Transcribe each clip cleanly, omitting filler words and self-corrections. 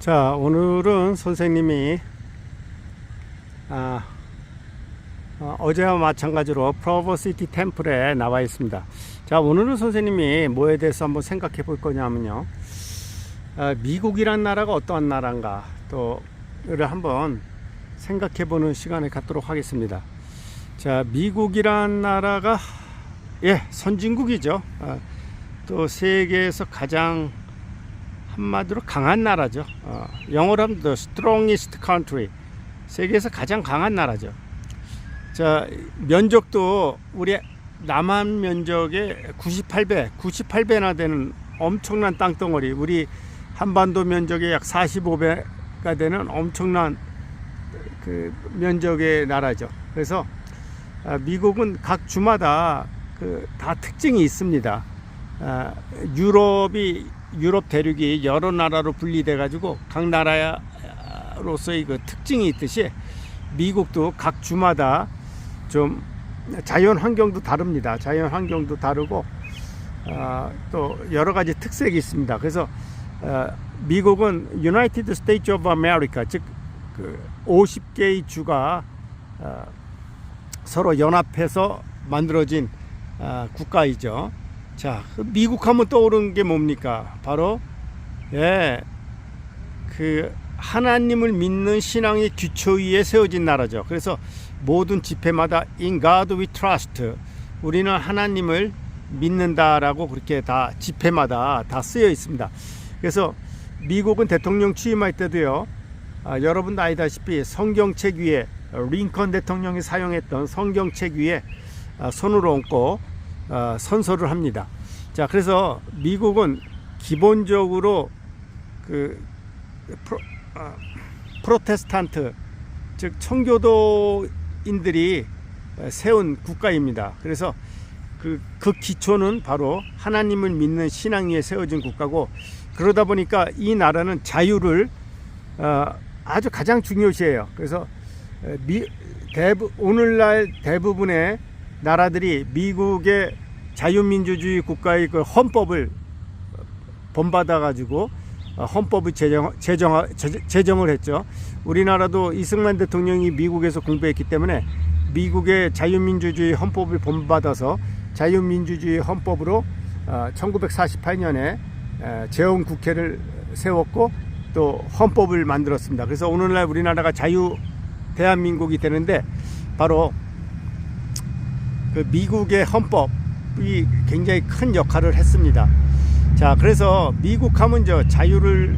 자, 오늘은 선생님이 어제와 마찬가지로 프로버시티 템플에 나와 있습니다. 자, 오늘은 선생님이 뭐에 대해서 한번 생각해 볼 거냐면요, 미국이란 나라가 어떠한 나라인가 또를 한번 생각해 보는 시간을 갖도록 하겠습니다. 자, 미국이란 나라가 선진국이죠. 또 세계에서 가장 한마디로 강한 나라죠. 영어로 하면 the strongest country, 세계에서 가장 강한 나라죠. 자, 면적도 우리 남한 면적의 98배나 되는 엄청난 땅덩어리, 우리 한반도 면적의 약 45배가 되는 엄청난 그 면적의 나라죠. 그래서 미국은 각 주마다 다 특징이 있습니다. 유럽 대륙이 여러 나라로 분리돼 가지고 각 나라로서의 그 특징이 있듯이 미국도 각 주마다 좀 자연 환경도 다릅니다. 자연 환경도 다르고 또 여러 가지 특색이 있습니다. 그래서 미국은 United States of America, 즉 50개의 주가 서로 연합해서 만들어진 국가이죠. 자, 미국 하면 떠오르는 게 뭡니까? 바로 그 하나님을 믿는 신앙의 기초 위에 세워진 나라죠. 그래서 모든 집회마다 In God we trust, 우리는 하나님을 믿는다라고 그렇게 다 집회마다 다 쓰여 있습니다. 그래서 미국은 대통령 취임할 때도요, 여러분도 아시다시피 성경책 위에, 링컨 대통령이 사용했던 성경책 위에 손을 얹고 선서를 합니다. 자, 그래서 미국은 기본적으로 프로테스탄트, 즉 청교도인들이 세운 국가입니다. 그래서 그 기초는 바로 하나님을 믿는 신앙 위에 세워진 국가고, 그러다 보니까 이 나라는 자유를 아주 가장 중요시해요. 그래서 오늘날 대부분의 나라들이 미국의 자유민주주의 국가의 그 헌법을 본받아 가지고 헌법을 제정을 했죠. 우리나라도 이승만 대통령이 미국에서 공부했기 때문에 미국의 자유민주주의 헌법을 본받아서 자유민주주의 헌법으로 1948년에 재헌국회를 세웠고 또 헌법을 만들었습니다. 그래서 오늘날 우리나라가 자유 대한민국이 되는데 바로 그 미국의 헌법이 굉장히 큰 역할을 했습니다. 자, 그래서 미국 하면 자유를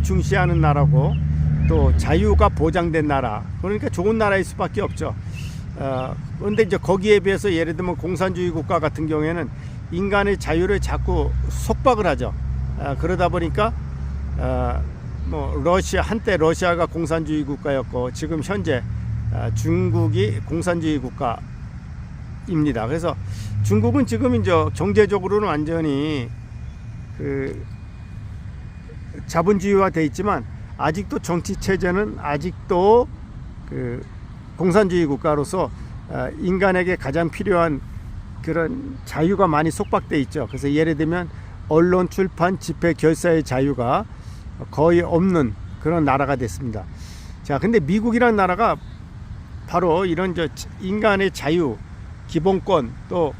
중시하는 나라고 또 자유가 보장된 나라, 그러니까 좋은 나라일 수밖에 없죠. 그런데 이제 거기에 비해서 예를 들면 공산주의 국가 같은 경우에는 인간의 자유를 자꾸 속박을 하죠. 그러다 보니까 한때 러시아가 공산주의 국가였고 지금 현재 중국이 공산주의 국가입니다. 그래서 중국은 지금 이제 경제적으로는 완전히 자본주의화 돼 있지만 아직도 정치 체제는 아직도 공산주의 국가로서 인간에게 가장 필요한 그런 자유가 많이 속박돼 있죠. 그래서 예를 들면 언론, 출판, 집회, 결사의 자유가 거의 없는 그런 나라가 됐습니다. 자, 근데 미국이라는 나라가 바로 이런 인간의 자유, 기본권, 또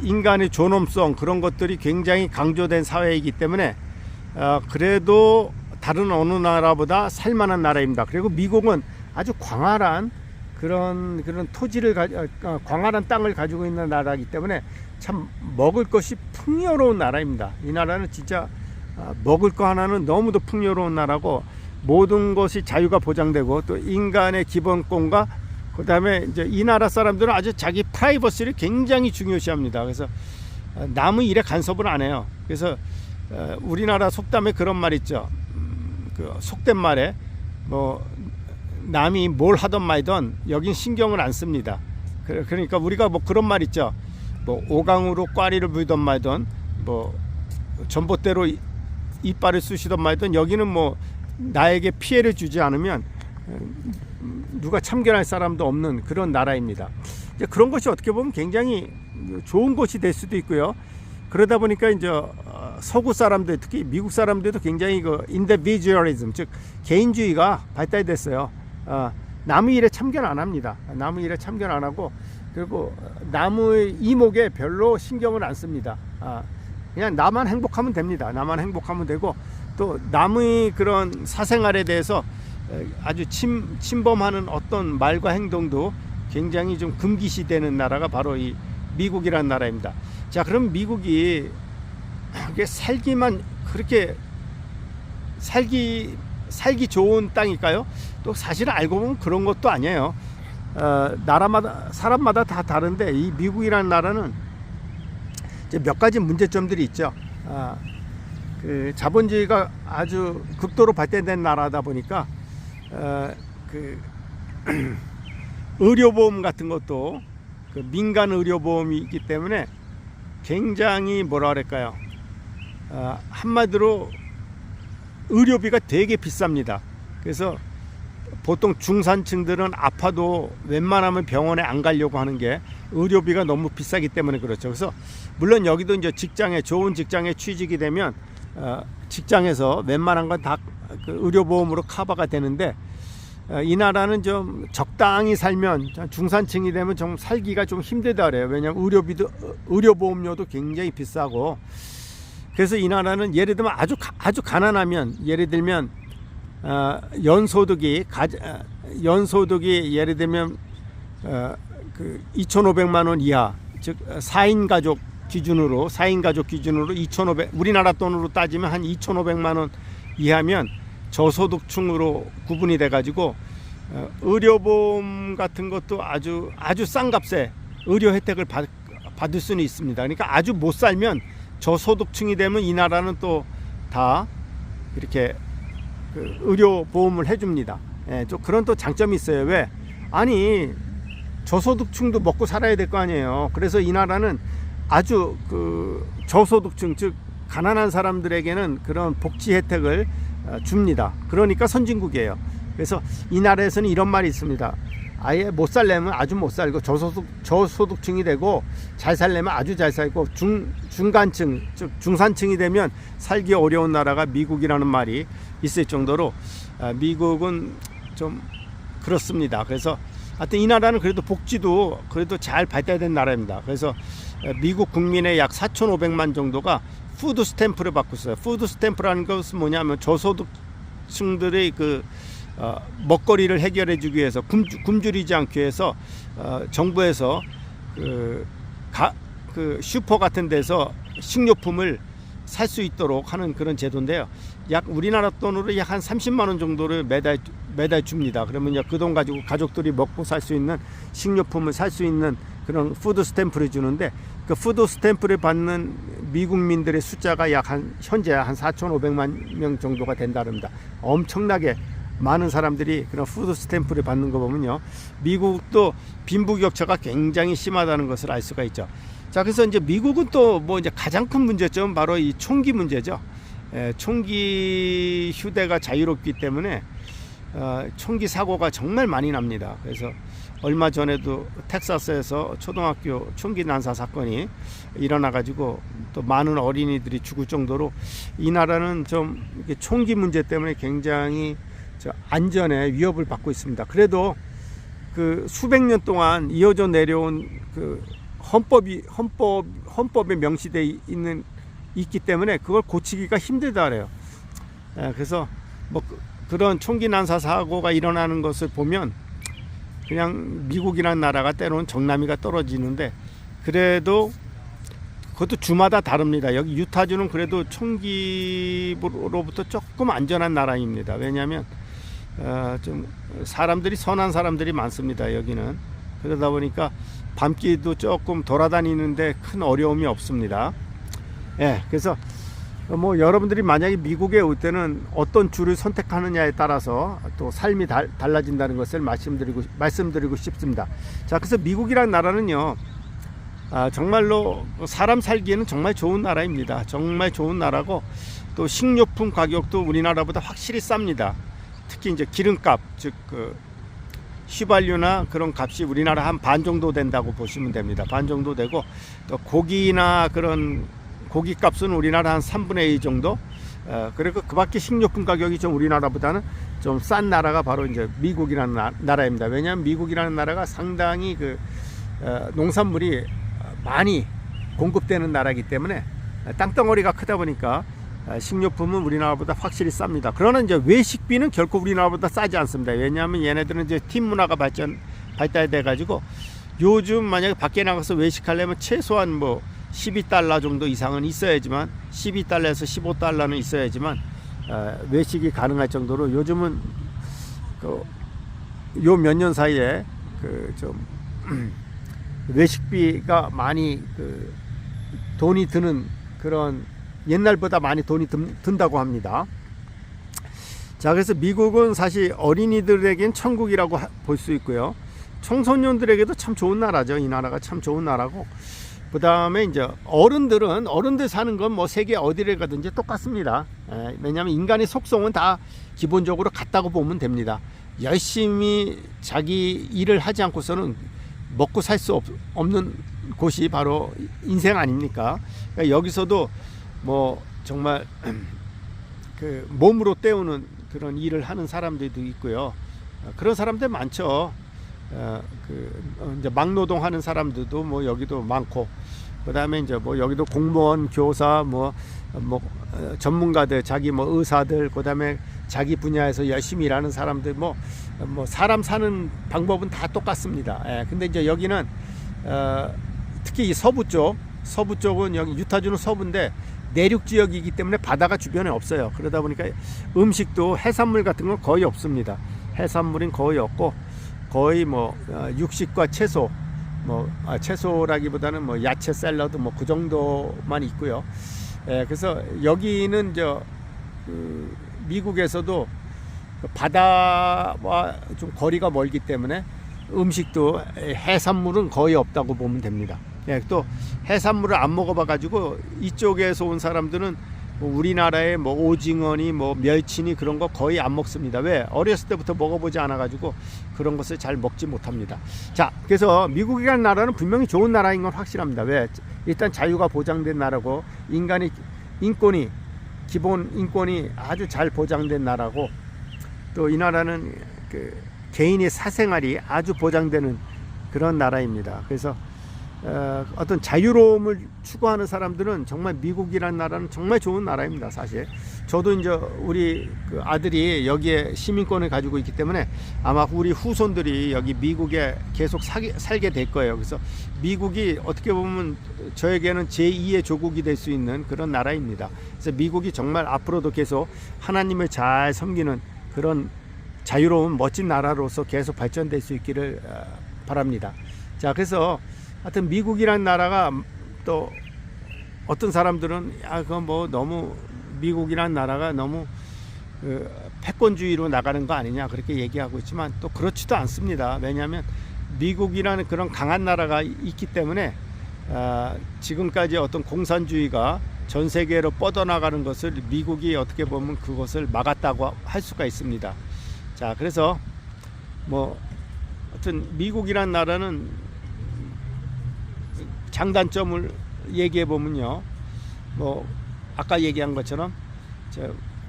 인간의 존엄성, 그런 것들이 굉장히 강조된 사회이기 때문에 그래도 다른 어느 나라보다 살만한 나라입니다. 그리고 미국은 아주 광활한 그런 토지를 광활한 땅을 가지고 있는 나라이기 때문에 참 먹을 것이 풍요로운 나라입니다. 이 나라는 진짜 먹을 거 하나는 너무도 풍요로운 나라고, 모든 것이 자유가 보장되고 또 인간의 기본권과 그다음에 이제 이 나라 사람들은 아주 자기 프라이버시를 굉장히 중요시합니다. 그래서 남의 일에 간섭을 안 해요. 그래서 우리나라 속담에 그런 말 있죠. 그 속된 말에 남이 뭘 하든 말든 여긴 신경을 안 씁니다. 그러니까 우리가 그런 말 있죠. 오강으로 꽈리를 물든 말든 전봇대로 이빨을 쑤시던 말든 여기는 나에게 피해를 주지 않으면 누가 참견할 사람도 없는 그런 나라입니다. 이제 그런 것이 어떻게 보면 굉장히 좋은 것이 될 수도 있고요. 그러다 보니까 이제 서구 사람들, 특히 미국 사람들도 굉장히 그 인디비주얼리즘, 즉 개인주의가 발달됐어요. 남의 일에 참견 안 합니다. 남의 일에 참견 안 하고, 그리고 남의 이목에 별로 신경을 안 씁니다. 그냥 나만 행복하면 됩니다. 나만 행복하면 되고, 또 남의 그런 사생활에 대해서 아주 침범하는 어떤 말과 행동도 굉장히 좀 금기시되는 나라가 바로 이 미국이라는 나라입니다. 자, 그럼 미국이 그게 살기만 그렇게 살기 좋은 땅일까요? 또 사실은 알고 보면 그런 것도 아니에요. 나라마다 사람마다 다 다른데 이 미국이라는 나라는 이제 몇 가지 문제점들이 있죠. 그 자본주의가 아주 극도로 발달된 나라다 보니까 그 의료보험 같은 것도 그 민간 의료보험이 있기 때문에 굉장히 뭐라 그럴까요? 한마디로 의료비가 되게 비쌉니다. 그래서 보통 중산층들은 아파도 웬만하면 병원에 안 가려고 하는 게 의료비가 너무 비싸기 때문에 그렇죠. 그래서 물론 여기도 이제 좋은 직장에 취직이 되면 직장에서 웬만한 건 다 그 의료보험으로 커버가 되는데, 이 나라는 좀 적당히 살면 중산층이 되면 좀 살기가 좀 힘들다 그래요. 왜냐하면 의료보험료도 굉장히 비싸고, 그래서 이 나라는 예를 들면 아주 가난하면, 예를 들면 연소득이 예를 들면 그 2,500만 원 이하, 즉 4인 가족 기준으로 2,500, 우리나라 돈으로 따지면 한 2,500만 원 이하면 저소득층으로 구분이 돼 가지고 의료보험 같은 것도 아주 싼 값에 의료 혜택을 받을 수는 있습니다. 그러니까 아주 못 살면, 저소득층이 되면 이 나라는 또 다 이렇게 그 의료보험을 해줍니다. 좀 그런 또 장점이 있어요. 왜? 아니, 저소득층도 먹고 살아야 될 거 아니에요. 그래서 이 나라는 아주 그 저소득층, 즉 가난한 사람들에게는 그런 복지 혜택을 줍니다. 그러니까 선진국이에요. 그래서 이 나라에서는 이런 말이 있습니다. 아예 못 살려면 아주 못 살고, 저소득층이 되고 잘 살려면 아주 잘 살고, 중간층, 즉 중산층이 되면 살기 어려운 나라가 미국이라는 말이 있을 정도로 미국은 좀 그렇습니다. 그래서 하여튼 이 나라는 그래도 복지도 그래도 잘 발달된 나라입니다. 그래서 미국 국민의 약 4,500만 정도가 푸드 스탬프를 받고 있어요. 푸드 스탬프라는 것은 뭐냐면 저소득층들의 그 먹거리를 해결해 주기 위해서, 굶주리지 않기 위해서 정부에서 그 슈퍼 같은 데서 식료품을 살 수 있도록 하는 그런 제도인데요. 약 우리나라 돈으로 약 한 30만 원 정도를 매달 줍니다. 그러면 그 돈 가지고 가족들이 먹고 살 수 있는 식료품을 살 수 있는 그런 푸드 스탬프를 주는데, 그 푸드 스탬프를 받는 미국민들의 숫자가 현재 한 4,500만 명 정도가 된다릅니다. 엄청나게 많은 사람들이 그런 푸드 스탬프를 받는 거 보면요, 미국도 빈부격차가 굉장히 심하다는 것을 알 수가 있죠. 자, 그래서 이제 미국은 또 뭐 이제 가장 큰 문제점은 바로 이 총기 문제죠. 총기 휴대가 자유롭기 때문에 총기 사고가 정말 많이 납니다. 그래서 얼마 전에도 텍사스에서 초등학교 총기 난사 사건이 일어나 가지고 또 많은 어린이들이 죽을 정도로 이 나라는 좀 총기 문제 때문에 굉장히 안전에 위협을 받고 있습니다. 그래도 그 수백 년 동안 이어져 내려온 그 헌법에 명시되어 있기 때문에 그걸 고치기가 힘들다 그래요. 그래서 뭐 그런 총기 난사 사고가 일어나는 것을 보면 그냥 미국이라는 나라가 때로는 정남이가 떨어지는데, 그래도 그것도 주마다 다릅니다. 여기 유타주는 그래도 총기로부터 조금 안전한 나라입니다. 왜냐하면 좀 사람들이, 선한 사람들이 많습니다. 여기는. 그러다 보니까 밤길도 조금 돌아다니는데 큰 어려움이 없습니다. 그래서 뭐 여러분들이 만약에 미국에 올 때는 어떤 주를 선택하느냐에 따라서 또 삶이 달라진다는 것을 말씀드리고 싶습니다. 자, 그래서 미국이라는 나라는요, 정말로 사람 살기에는 정말 좋은 나라입니다. 정말 좋은 나라고, 또 식료품 가격도 우리나라보다 확실히 쌉니다. 특히 이제 기름값, 즉 휘발유나 그런 값이 우리나라 한 반 정도 된다고 보시면 됩니다. 반 정도 되고, 또 고기나 그런 고기값은 우리나라 한 3분의 2 정도. 그리고 그밖에 식료품 가격이 좀 우리나라보다는 좀 싼 나라가 바로 이제 미국이라는 나라입니다. 왜냐하면 미국이라는 나라가 상당히 그 농산물이 많이 공급되는 나라이기 때문에 땅덩어리가 크다 보니까 식료품은 우리나라보다 확실히 쌉니다. 그러나 이제 외식비는 결코 우리나라보다 싸지 않습니다. 왜냐하면 얘네들은 이제 팀 문화가 발달돼 가지고 요즘 만약에 밖에 나가서 외식하려면 최소한 뭐 12달러 정도 이상은 있어야지만 12달러에서 15달러는 있어야지만 외식이 가능할 정도로 요즘은 요 몇 년 사이에 그 좀 외식비가 많이 돈이 드는 그런 옛날보다 많이 돈이 든다고 합니다. 자, 그래서 미국은 사실 어린이들에겐 천국이라고 볼 수 있고요. 청소년들에게도 참 좋은 나라죠. 이 나라가 참 좋은 나라고. 그 다음에 이제 어른들 사는 건 뭐 세계 어디를 가든지 똑같습니다. 왜냐하면 인간의 속성은 다 기본적으로 같다고 보면 됩니다. 열심히 자기 일을 하지 않고서는 먹고 살 수 없는 곳이 바로 인생 아닙니까? 그러니까 여기서도 뭐 정말 그 몸으로 때우는 그런 일을 하는 사람들도 있고요. 그런 사람들 많죠. 이제 막노동하는 사람들도 뭐 여기도 많고, 그다음에 이제 뭐 여기도 공무원, 교사, 뭐 전문가들, 자기 뭐 의사들, 그다음에 자기 분야에서 열심히 일하는 사람들, 뭐 사람 사는 방법은 다 똑같습니다. 근데 이제 여기는 특히 이 서부 쪽은 여기 유타주는 서부인데 내륙 지역이기 때문에 바다가 주변에 없어요. 그러다 보니까 음식도 해산물 같은 건 거의 없습니다. 해산물은 거의 없고 거의 뭐 육식과 채소, 채소라기보다는 뭐 야채 샐러드 뭐 그 정도만 있고요. 그래서 여기는 미국에서도 바다와 좀 거리가 멀기 때문에 음식도 해산물은 거의 없다고 보면 됩니다. 또 해산물을 안 먹어봐 가지고 이쪽에서 온 사람들은 뭐 우리나라의 뭐 오징어니 뭐 멸치니 그런 거 거의 안 먹습니다. 왜? 어렸을 때부터 먹어보지 않아 가지고 그런 것을 잘 먹지 못합니다. 자, 그래서 미국이라는 나라는 분명히 좋은 나라인 건 확실합니다. 왜? 일단 자유가 보장된 나라고, 인간의 인권이, 기본 인권이 아주 잘 보장된 나라고, 또 이 나라는 그 개인의 사생활이 아주 보장되는 그런 나라입니다. 그래서 어떤 자유로움을 추구하는 사람들은 정말 미국이라는 나라는 정말 좋은 나라입니다. 사실 저도 이제 우리 그 아들이 여기에 시민권을 가지고 있기 때문에 아마 우리 후손들이 여기 미국에 계속 살게 될 거예요. 그래서 미국이 어떻게 보면 저에게는 제2의 조국이 될 수 있는 그런 나라입니다. 그래서 미국이 정말 앞으로도 계속 하나님을 잘 섬기는 그런 자유로운 멋진 나라로서 계속 발전될 수 있기를 바랍니다. 자, 그래서 하여튼 미국이란 나라가, 또 어떤 사람들은 그건 뭐 너무 미국이란 나라가 너무 패권주의로 나가는 거 아니냐 그렇게 얘기하고 있지만 또 그렇지도 않습니다. 왜냐하면 미국이라는 그런 강한 나라가 있기 때문에 지금까지 어떤 공산주의가 전 세계로 뻗어나가는 것을 미국이 어떻게 보면 그것을 막았다고 할 수가 있습니다. 자, 그래서 뭐 하여튼 미국이란 나라는 장단점을 얘기해 보면요, 뭐 아까 얘기한 것처럼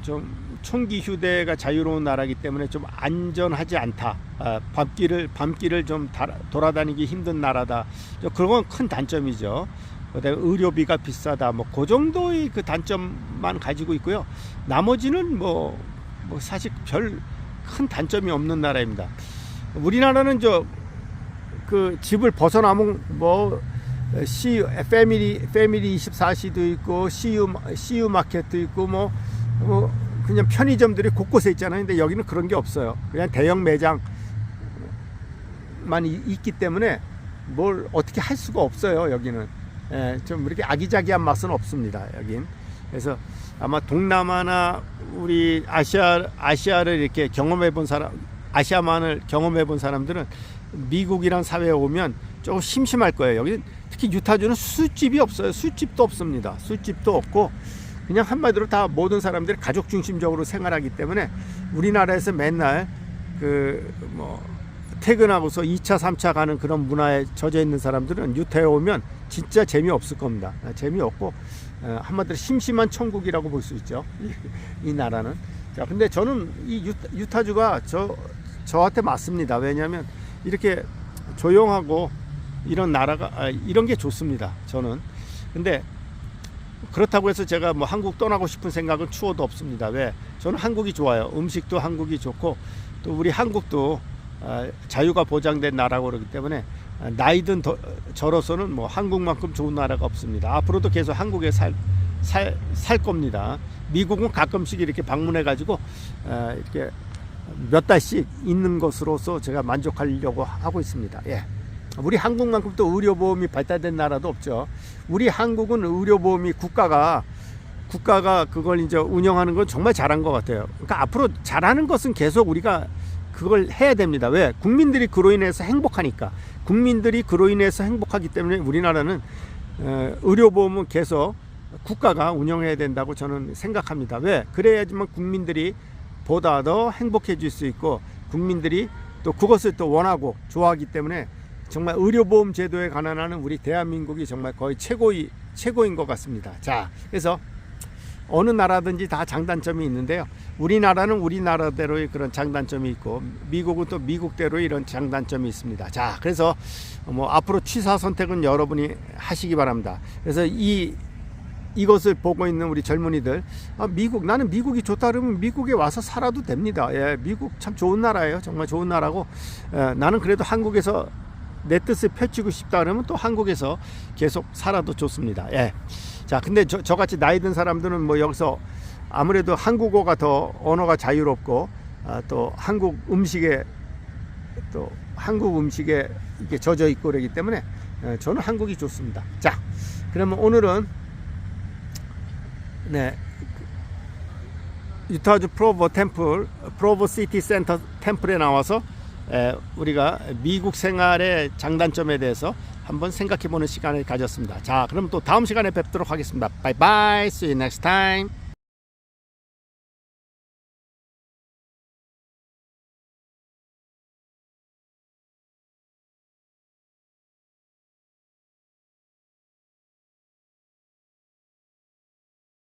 좀 총기 휴대가 자유로운 나라이기 때문에 좀 안전하지 않다. 밤길을 좀 돌아다니기 힘든 나라다. 그런 건 큰 단점이죠. 그다음에 의료비가 비싸다. 뭐 그 정도의 그 단점만 가지고 있고요. 나머지는 뭐 사실 별 큰 단점이 없는 나라입니다. 우리나라는 그 집을 벗어나면 뭐 패밀리 24시도 있고 CU 마켓도 있고 뭐 그냥 편의점들이 곳곳에 있잖아요. 근데 여기는 그런 게 없어요. 그냥 대형 매장만 있기 때문에 뭘 어떻게 할 수가 없어요. 여기는 좀 이렇게 아기자기한 맛은 없습니다. 여긴. 그래서 아마 동남아나 우리 아시아를 이렇게 경험해 본 사람, 아시아만을 경험해 본 사람들은 미국이란 사회에 오면 조금 심심할 거예요. 여기 특히 유타주는 술집이 없어요. 술집도 없습니다. 술집도 없고 그냥 한마디로 다 모든 사람들이 가족 중심적으로 생활하기 때문에 우리나라에서 맨날 퇴근하고서 2차 3차 가는 그런 문화에 젖어 있는 사람들은 유타에 오면 진짜 재미없을 겁니다. 재미없고 한마디로 심심한 천국이라고 볼 수 있죠. 이 나라는. 자, 근데 저는 이 유타주가 저한테 맞습니다. 왜냐하면 이렇게 조용하고 이런 나라가 이런 게 좋습니다. 저는. 근데 그렇다고 해서 제가 뭐 한국 떠나고 싶은 생각은 추워도 없습니다. 왜? 저는 한국이 좋아요. 음식도 한국이 좋고 또 우리 한국도 자유가 보장된 나라고 그러기 때문에 나이든 저로서는 뭐 한국만큼 좋은 나라가 없습니다. 앞으로도 계속 한국에 살 겁니다. 미국은 가끔씩 이렇게 방문해 가지고 이렇게 몇 달씩 있는 것으로서 제가 만족하려고 하고 있습니다. 예. 우리 한국만큼 또 의료보험이 발달된 나라도 없죠. 우리 한국은 의료보험이 국가가 그걸 이제 운영하는 건 정말 잘한 것 같아요. 그러니까 앞으로 잘하는 것은 계속 우리가 그걸 해야 됩니다. 왜? 국민들이 그로 인해서 행복하니까. 국민들이 그로 인해서 행복하기 때문에 우리나라는 의료보험은 계속 국가가 운영해야 된다고 저는 생각합니다. 왜? 그래야지만 국민들이 보다 더 행복해질 수 있고 국민들이 또 그것을 또 원하고 좋아하기 때문에 정말 의료보험 제도에 관한 하는 우리 대한민국이 정말 거의 최고인 것 같습니다. 자, 그래서 어느 나라든지 다 장단점이 있는데요. 우리나라는 우리나라대로의 그런 장단점이 있고 미국은 또 미국대로의 이런 장단점이 있습니다. 자, 그래서 뭐 앞으로 취사 선택은 여러분이 하시기 바랍니다. 그래서 이것을 보고 있는 우리 젊은이들, 나는 미국이 좋다 그러면 미국에 와서 살아도 됩니다. 예, 미국 참 좋은 나라예요. 정말 좋은 나라고 나는 그래도 한국에서 내 뜻을 펼치고 싶다 그러면 또 한국에서 계속 살아도 좋습니다. 예. 자, 근데 저같이 나이 든 사람들은 뭐 여기서 아무래도 한국어가 더 언어가 자유롭고 또 한국 음식에 이렇게 젖어 있고 그러기 때문에 저는 한국이 좋습니다. 자, 그러면 오늘은 유타주 프로보 시티 센터 템플에 나와서 우리가 미국 생활의 장단점에 대해서 한번 생각해 보는 시간을 가졌습니다. 자, 그럼 또 다음 시간에 뵙도록 하겠습니다. 바이바이. See you next time.